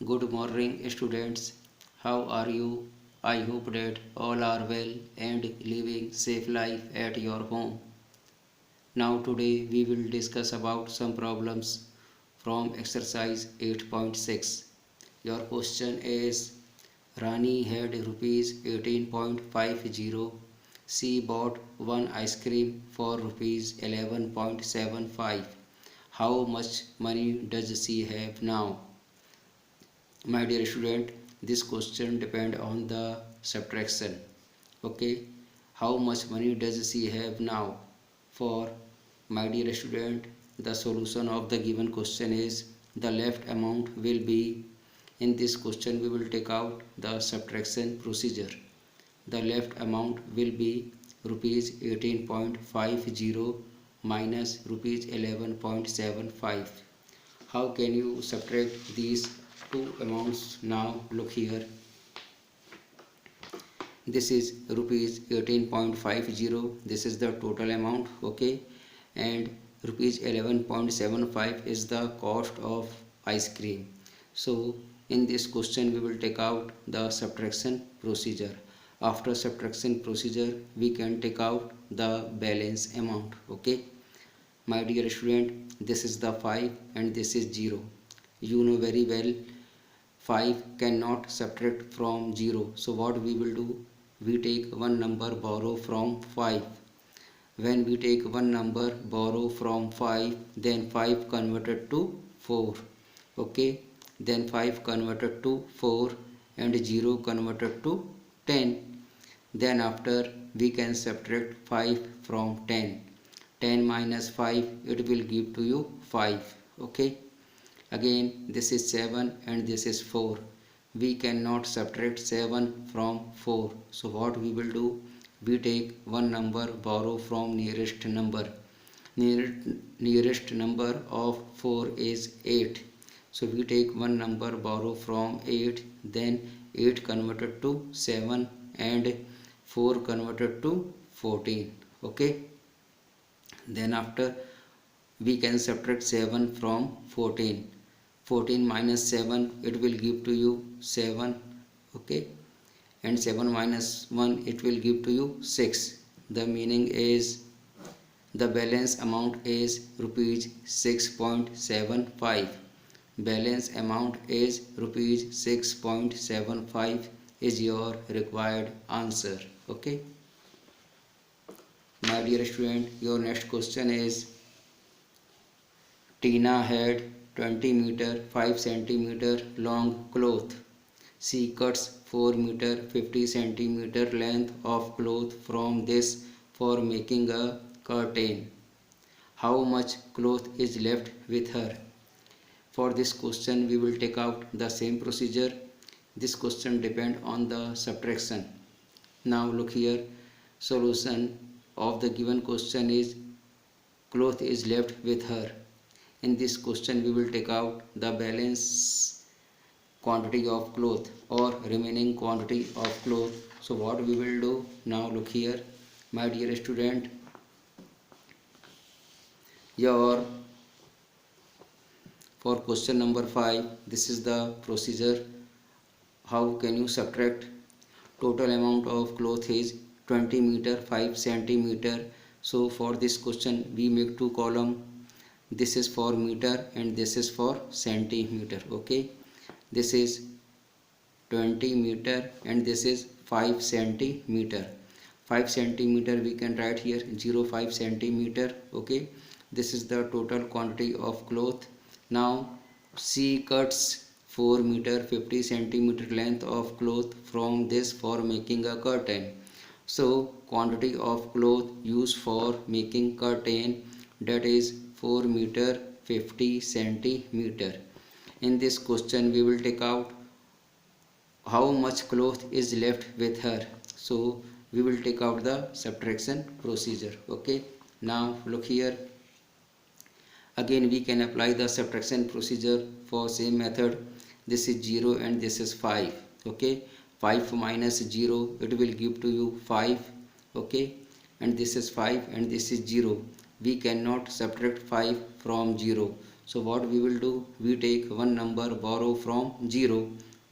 Good morning, students. How are you? I hope that all are well and living safe life at your home. Now today we will discuss about some problems from exercise 8.6. Your question is Rani had rupees 18.50. She bought one ice cream for rupees 11.75. How much money does she have now? My dear student, this question depend on the subtraction. Okay, how much money does she have now? For my dear student, the solution of the given question is the left amount will be, in this question we will take out the subtraction procedure. The left amount will be rupees 18.50 minus rupees 11.75. How can you subtract these two amounts? Now look here, this is rupees 18.50, this is the total amount, okay, and rupees 11.75 is the cost of ice cream. So in this question we will take out the subtraction procedure. After subtraction procedure we can take out the balance amount. Okay, my dear student, this is the 5 and this is 0. You know very well 5 cannot subtract from 0. So what we will do? We take one number borrow from 5. When we take one number borrow from 5, then 5 converted to 4. Okay, then 5 converted to 4 and 0 converted to 10. Then after we can subtract 5 from 10. 10 minus 5, it will give to you 5. Okay, again this is 7 and this is 4. We cannot subtract 7 from 4. So what we will do? We take one number borrow from nearest number. Nearest number of 4 is 8. So we take one number borrow from 8, then 8 converted to 7 and 4 converted to 14. Okay, then after we can subtract 7 from 14. 14 minus 7, it will give to you 7. Okay, and 7 minus 1, it will give to you 6. The meaning is the balance amount is rupees 6.75. Balance amount is rupees 6.75 is your required answer. Okay, my dear student, your next question is Tina had 20 meter 5 centimeter long cloth. She cuts 4 meter 50 centimeter length of cloth from this for making a curtain. How much cloth is left with her? For this question we will take out the same procedure. This question depend on the subtraction. Now look here, solution of the given question is cloth is left with her. In this question we will take out the balance quantity of cloth or remaining quantity of cloth. So what we will do? Now look here, my dear student, for question number 5, this is the procedure. How can you subtract? Total amount of cloth is 20 meter 5 centimeter. So for this question we make two column. This is for meter and this is for centimeter. Okay, this is 20 meter and this is 5 centimeter. 5 centimeter we can write here 0.5 centimeter. Okay, this is the total quantity of cloth. Now she cuts 4 meter 50 centimeter length of cloth from this for making a curtain. So quantity of cloth used for making curtain, that is 4 meter 50 centimeter. In this question we will take out how much cloth is left with her. So we will take out the subtraction procedure. Okay, now look here, again we can apply the subtraction procedure for same method. This is 0 and this is 5. Okay, 5 minus 0, it will give to you 5. Okay, and this is 5 and this is 0. We cannot subtract 5 from 0. So what we will do, we take one number borrow from 0,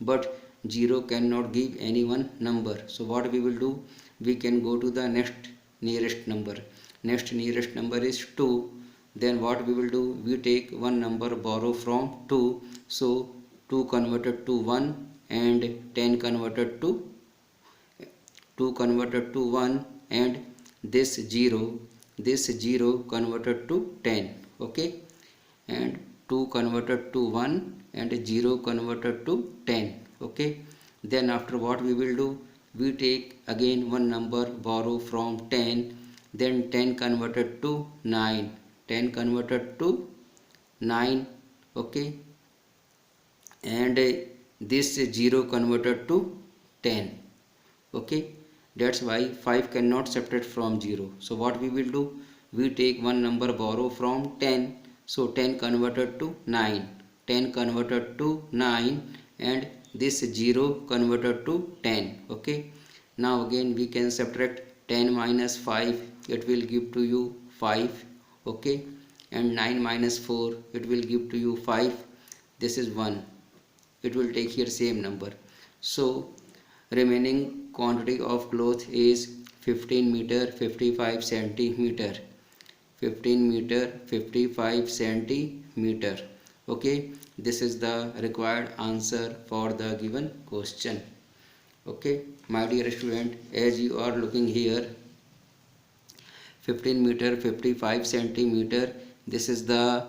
but 0 cannot give any one number. So what we will do, we can go to the next nearest number. Next nearest number is 2. Then what we will do, we take one number borrow from 2. So 2 converted to 1 and 10 converted to 1 and this 0 converted to 10. Okay, and 2 converted to 1 and 0 converted to 10. Okay, then after what we will do, we take again one number borrow from 10. Then 10 converted to 9, 10 converted to 9. Okay, and this 0 converted to 10. Okay, that's why 5 cannot subtract from 0. So what we will do, we take one number borrow from 10. So 10 converted to 9, 10 converted to 9 and this 0 converted to 10. Okay, now again we can subtract 10 minus 5, it will give to you 5. Okay, and 9 minus 4, it will give to you 5. This is 1, it will take here same number. So remaining quantity of cloth is 15 meter 55 centimeter. 15 meter 55 centimeter. Okay, this is the required answer for the given question. Okay, my dear student, as you are looking here, 15 meter 55 centimeter, this is the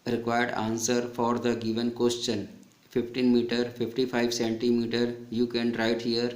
required answer for the given question. 15 meter 55 centimeter, you can write here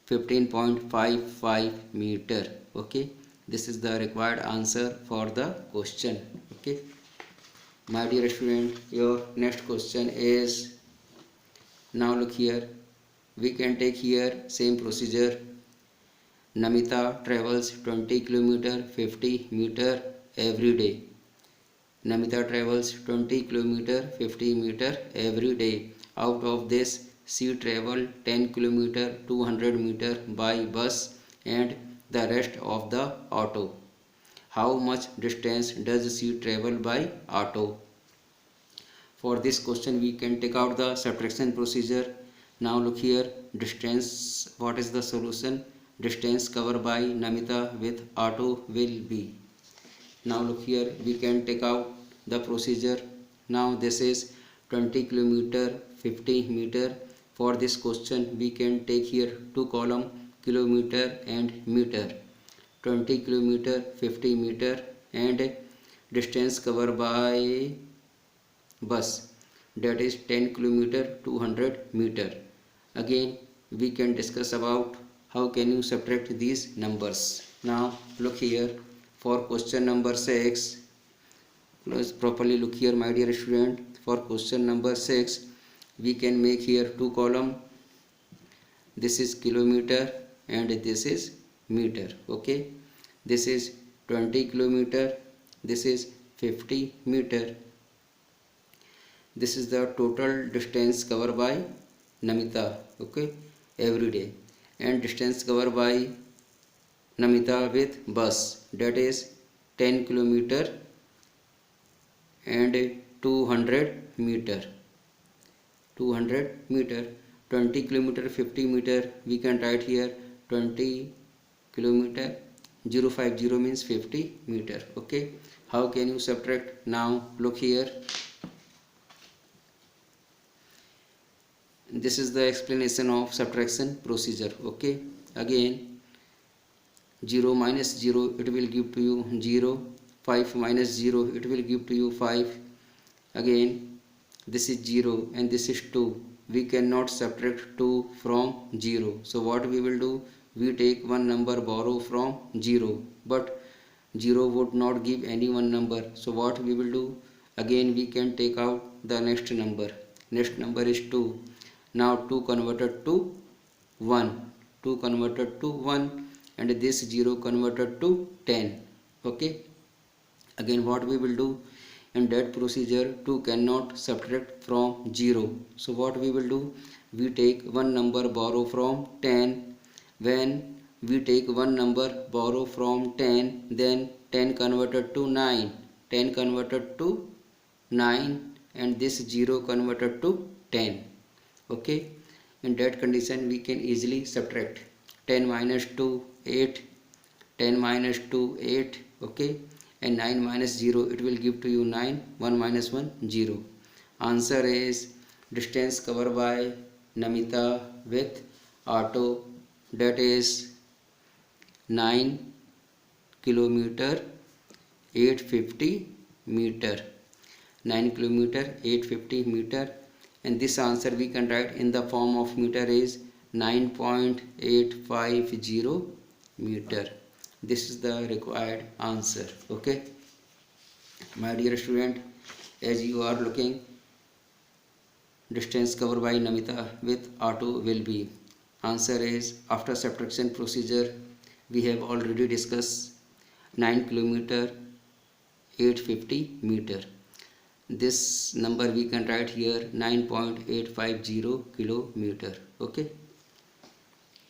15.55 meter. Okay, this is the required answer for the question. Okay, my dear student, your next question is, now look here, we can take here same procedure. Namita travels 20 kilometer 50 meter every day. Namita travels 20 kilometer 50 meter every day. Out of this, she travel 10 kilometer 200 meter by bus and the rest of the auto. How much distance does she travel by auto? For this question we can take out the subtraction procedure. Now look here, distance, what is the solution? Distance covered by Namita with auto will be. Now look here, we can take out the procedure. Now this is 20 kilometer 50 meter. For this question we can take here two column, kilometer and meter. 20 kilometer 50 meter and distance covered by bus, that is 10 kilometer 200 meter. Again we can discuss about how can you subtract these numbers. Now look here, for question number 6, let's properly look here my dear student. For question number 6, we can make here two column, this is kilometer and this is meter. Okay, this is 20 kilometer, this is 50 meter. This is the total distance covered by Namita, okay, every day, and distance covered by Namita with bus, that is 10 kilometer and 200 meter. 200 meter. 20 kilometer 50 meter, we can write here 20 kilometer 050 means 50 meter. Okay, how can you subtract? Now look here, this is the explanation of subtraction procedure. Okay, again 0 minus 0, it will give to you 0. 5 minus 0, it will give to you 5. Again this is 0 and this is 2. We cannot subtract 2 from 0. So what we will do, we take one number borrow from 0, but 0 would not give any one number. So what we will do, again we can take out the next number. Next number is 2. Now 2 converted to 1, 2 converted to 1 and this 0 converted to 10. Okay, again what we will do, in that procedure 2 cannot subtract from 0. So what we will do, we take one number borrow from 10. When we take one number borrow from 10, then 10 converted to 9, 10 converted to 9 and this 0 converted to 10. Okay, in that condition we can easily subtract 10 minus 2 8, 10 minus 2 8, okay, and 9 minus 0 it will give to you 9, 1 minus 1 0. Answer is distance covered by Namita with auto, that is 9 kilometer 850 meter, 9 kilometer 850 meter, and this answer we can write in the form of meter is 9.850 meter. This is the required answer. Okay, my dear student, as you are looking, distance covered by Namita with auto will be, answer is after subtraction procedure we have already discussed 9 kilometer 850 meter. This number we can write here 9.850 kilometer. Okay,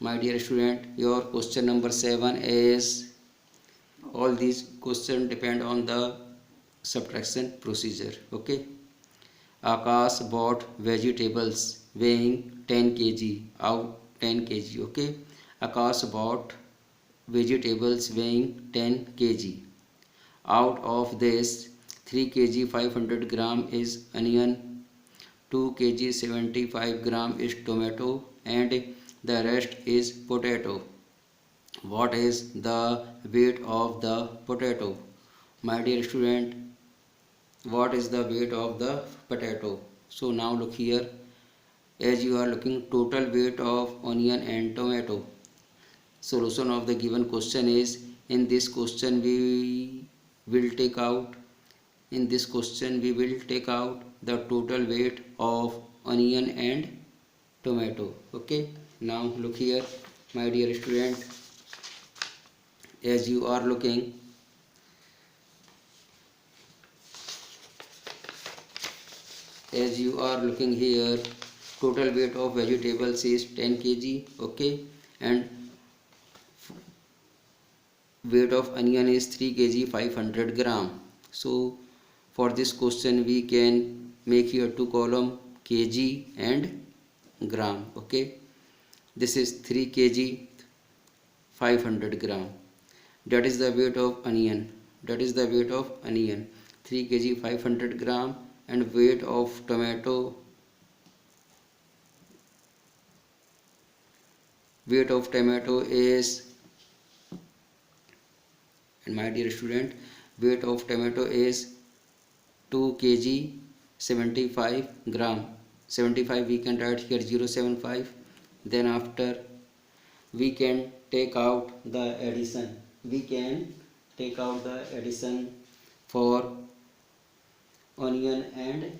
my dear student, your question number 7 is, all these questions depend on the subtraction procedure. Okay, Akash bought vegetables weighing 10 kg out 10 kg. Okay, Akash bought vegetables weighing 10 kg. Out of this 3 kg 500 gram is onion, 2 kg 75 gram is tomato, and the rest is potato. What is the weight of the potato? My dear student, what is the weight of the potato? So now look here, as you are looking total weight of onion and tomato. Solution of the given question is, in this question we will take out the total weight of onion and tomato. Okay, now look here, my dear student, as you are looking, here, total weight of vegetables is 10 kg. Okay, and weight of onion is 3 kg 500 gram. So for this question we can make here two column, kg and gram. Okay, this is 3 kg 500 gram, that is the weight of onion, 3 kg 500 gram, and weight of tomato is, and my dear student, weight of tomato is 2 kg 75 gram. 75 we can write here 0.75. Then after we can take out the addition. For onion and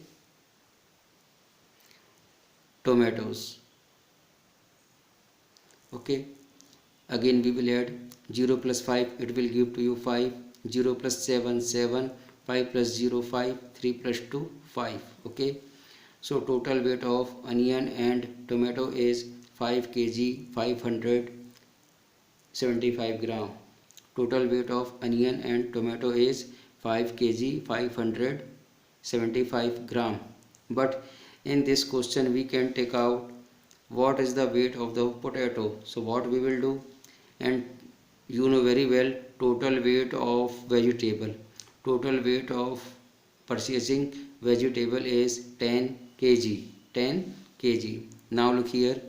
tomatoes. Okay, again we will add 0 plus 5, it will give to you 5, 0 plus 7 7, 5 plus 0 5, 3 plus 2 5. Okay, so total weight of onion and tomato is 5 kg 575 gram. Total weight of onion and tomato is 5 kg 575 gram. But in this question we can take out what is the weight of the potato. So what we will do, and you know very well, total weight of vegetable, total weight of purchasing vegetable is 10 kg. Now look here,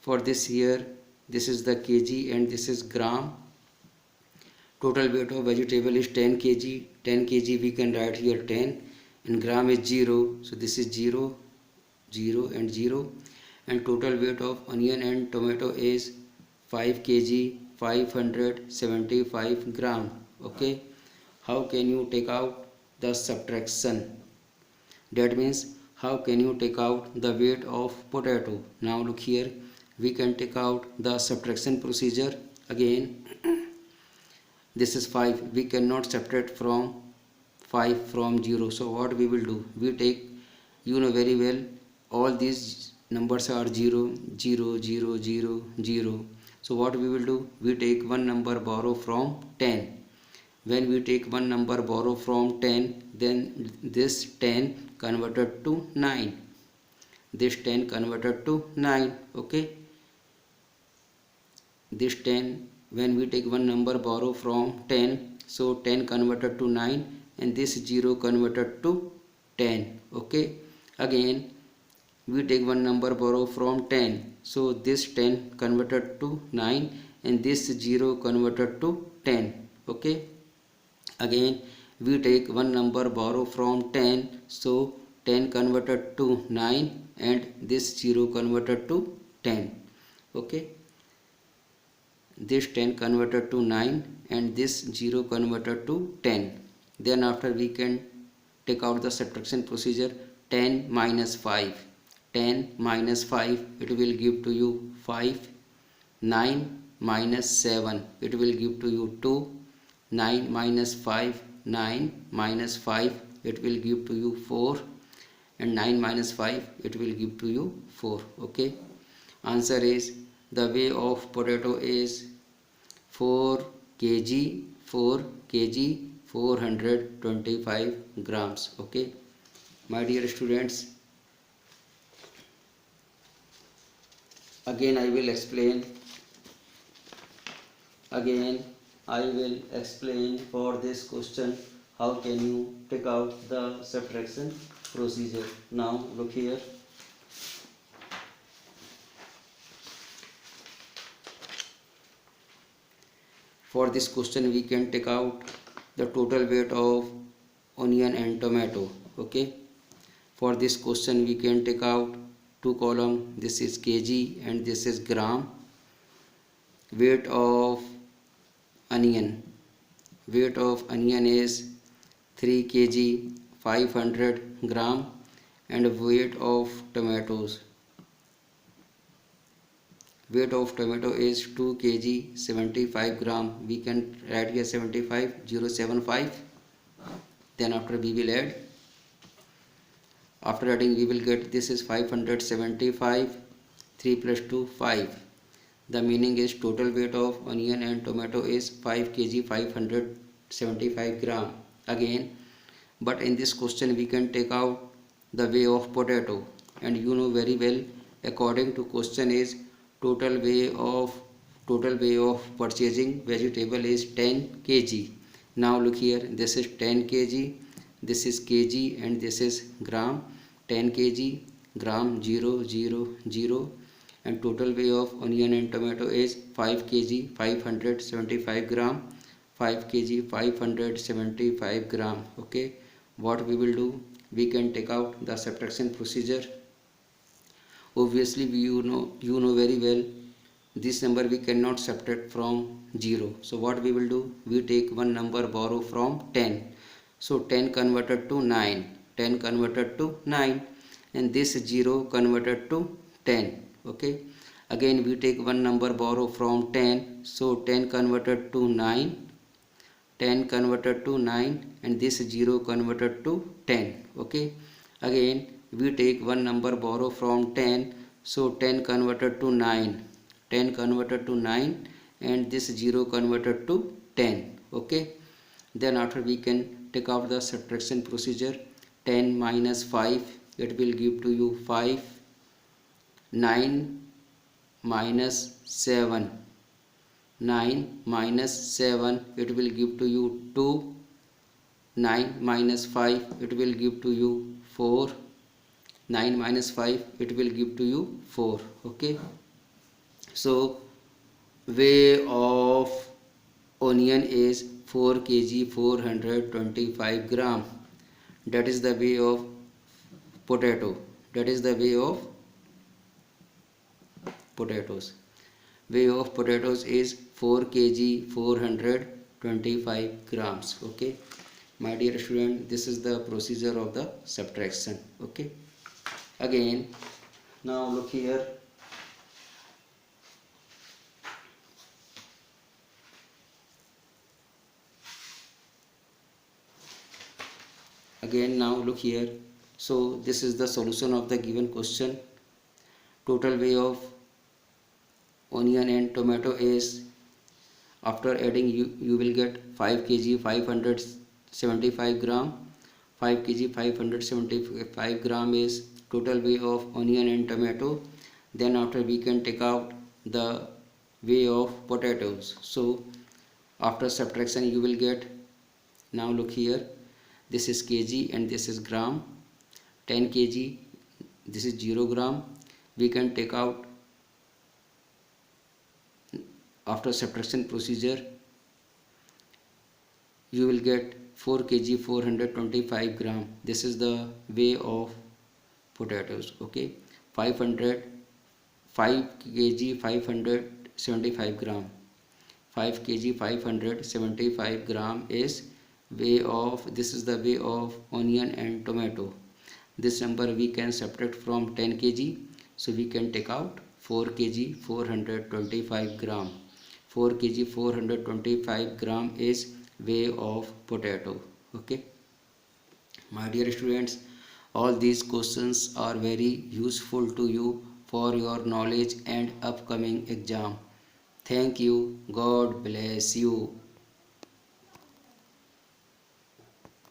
for this here, this is the kg and this is gram. Total weight of vegetable is 10 kg. We can write here 10, and gram is 0, so this is 0 and 0. And total weight of onion and tomato is 5 kg 575 gram. Okay, how can you take out the subtraction? That means how can you take out the weight of potato? Now look here, we can take out the subtraction procedure. Again, this is 5, we cannot subtract from 5 from 0. So what we will do, we take, you know very well, all these numbers are 0 0 0 0 0. So what we will do, we take one number borrow from 10. when we take one number borrow from 10, then this 10 converted to 9, this 10 converted to 9. Okay, this 10, when we take one number borrow from 10, so 10 converted to 9, and this 0 converted to 10. Okay, again we take one number borrow from 10, so this 10 converted to 9, and this 0 converted to 10. Okay, again we take one number borrow from 10, so 10 converted to 9, and this 0 converted to 10. Okay, this 10 converted to 9, and this 0 converted to 10. Then after we can take out the subtraction procedure. 10 minus 5, 10 minus 5, it will give to you 5. 9 minus 7, it will give to you 2. 9 minus 5, 9 minus 5, it will give to you 4, and 9 minus 5, it will give to you 4. Okay, answer is the weight of potato is 4 kg, 4 kg 425 grams. Okay, my dear students, again I will explain for this question how can you take out the subtraction procedure. Now look here. For this question we can take out the total weight of onion and tomato. Okay, for this question we can take out two column, this is kg and this is gram. Weight of onion is 3 kg 500 gram, and weight of tomato is 2 kg 75 gram. We can write here 75075. Then after we will add, after adding we will get this is 575, 3 plus 2 5. The meaning is total weight of onion and tomato is 5 kg 575 gram. Again, but in this question we can take out the weight of potato, and you know very well according to question is total weight of purchasing vegetable is 10 kg. Now look here, this is 10 kg, this is kg, and this is gram. 10 kg gram 0 0 0, and total weight of onion and tomato is 5 kg 575 gram. 5 kg 575 gram. Okay, what we will do, we can take out the subtraction procedure. Obviously you know very well this number we cannot subtract from 0. So what we will do, we take one number borrow from 10, so 10 converted to 9, 10 converted to 9, and this 0 converted to 10. Okay, again we take one number borrow from 10, so 10 converted to 9, 10 converted to 9, and this 0 converted to 10. Okay, again we take one number borrow from 10, so 10 converted to 9, 10 converted to 9, and this 0 converted to 10. Okay, then after we can take out the subtraction procedure. 10 minus 5, it will give to you 5. 9 minus 7, 9 minus 7, it will give to you 2. 9 minus 5, it will give to you 4. 9 minus 5, it will give to you 4. Okay, so weight of onion is 4 kg 425 gram. That is the weight of potato. That is the weight of potatoes. Weight of potatoes is 4 kg 425 grams. Okay, my dear student, this is the procedure of the subtraction. Okay, again now look here. Again now look here. So this is the solution of the given question. Total weight of onion and tomato is, After adding, you will get 5 kg 575 gram. 5 kg 575 gram is total weight of onion and tomato. Then after, we can take out the weight of potatoes. So after subtraction, you will get, now look here, this is kg and this is gram. 10 kg, this is 0 gram. We can take out, after subtraction procedure, you will get 4 kg 425 gram. This is the weight of potatoes. Okay, 500 5 kg 575 gram. 5 kg 575 gram is weight of, this is the weight of onion and tomato. This number we can subtract from 10 kg, so we can take out 4 kg 425 gram. 4 kg 425 gram is weight of potato. Okay, my dear students, all these questions are very useful to you for your knowledge and upcoming exam. Thank you. God bless you.